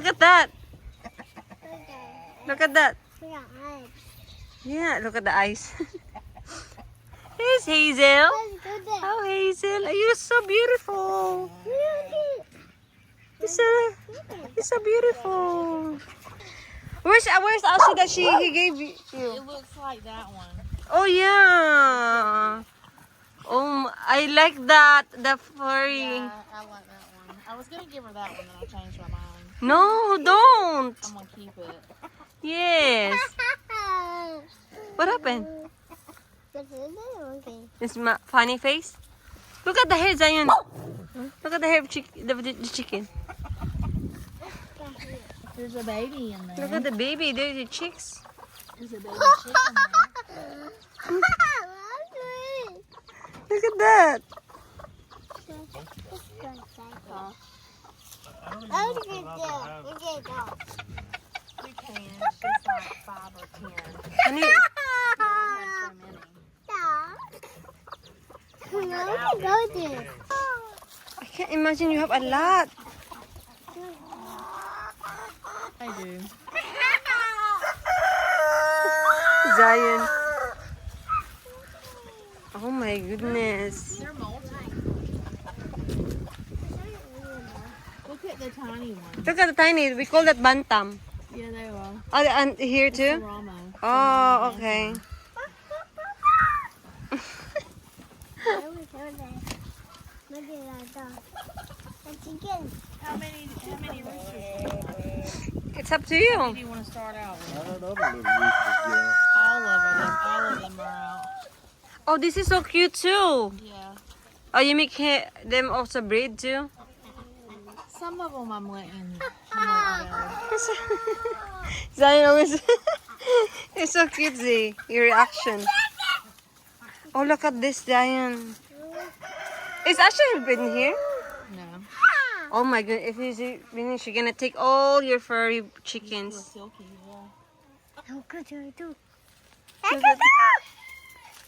Look at that. Look at that. Yeah, look at the eyes. Here's Hazel. Oh, Hazel, you're so beautiful. You're so beautiful. Where's Ashley that he gave you? It looks like that one. Oh yeah. I like that, the furry. Yeah, I like that one. I was gonna give her that one, then I changed my mind. No, don't. I'm gonna keep it. Yes. What happened? It's my funny face. Look at the hair, Zion. Look at the hair of the chicken. There's a baby in there. Look at the baby. There's the chicks. There's a baby chicken there. Look at that. We can. She's like 5 or 10. Can you? Have so many. I can't imagine you have a lot. I do. Zion. Oh my goodness. They're molting. Look at the tiny one. Look at the tiny. We call that bantam. Yeah, they are. Oh, and here too? Ramo. Oh, okay. How many roosters It's up to you. do you want to start out with? I don't know the little roosters yet. All of them are out. Oh, this is so cute too. Yeah. Oh, you make them also breed too? Some of them I'm letting go. Zion always. It's so cute, Z. Your reaction. Oh, look at this, Zion. Is Ashley been here? No. Oh my god, if he's finished, you're gonna take all your furry chickens. Silky, yeah.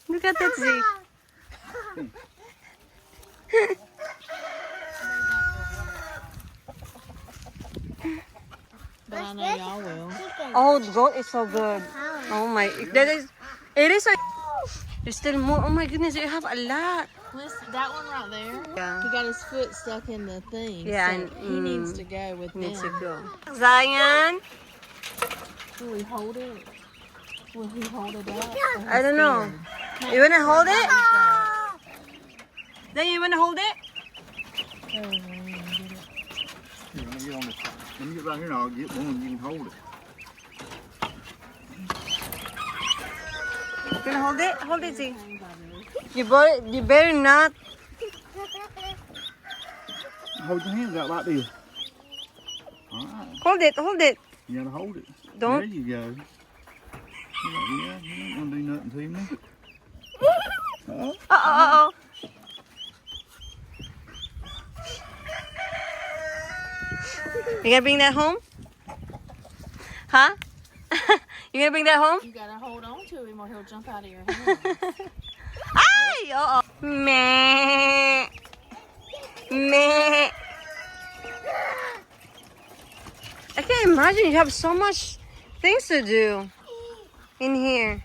Look at that, Z. But I know y'all will. Oh, the goat is so good. Oh my, it is a, there's still more. Oh my goodness, you have a lot. Listen, that one right there, Yeah. he got his foot stuck in the thing. Yeah, so and, he needs to go with Needs to them. go. Zion, Will he hold it? Will he hold it up? Or I don't know. scared? You wanna hold it? Then you wanna hold it? Oh, man, get it. Here, let me get on this side. Let me get right here and I'll get one and you can hold it. You can hold it? Hold it, Z. You better not. Hold your hands out like this. All right. Hold it, hold it. You gotta hold it. Don't. There you go. Yeah, you ain't gonna do nothing to me. Uh-oh. You gonna bring that home? Huh? You gonna bring that home? You gotta hold on to him or he'll jump out of your hand. Ay! Oo. Meh. Meh. I can't imagine you have so much things to do in here.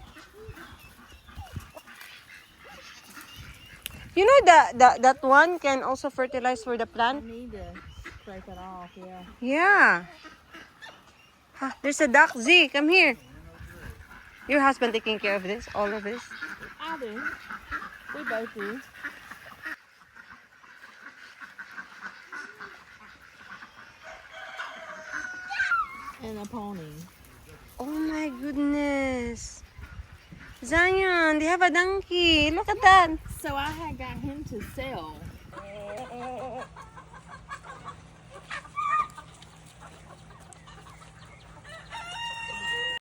You know that one can also fertilize for the I plant? need to scrape it off, yeah. Yeah. Ha, there's a duck. Z, come here. Your husband taking care of this, all of this? I do. We both do. And a pony. Oh my goodness. Zion, they have a donkey. Look at that. So I had got him to sell.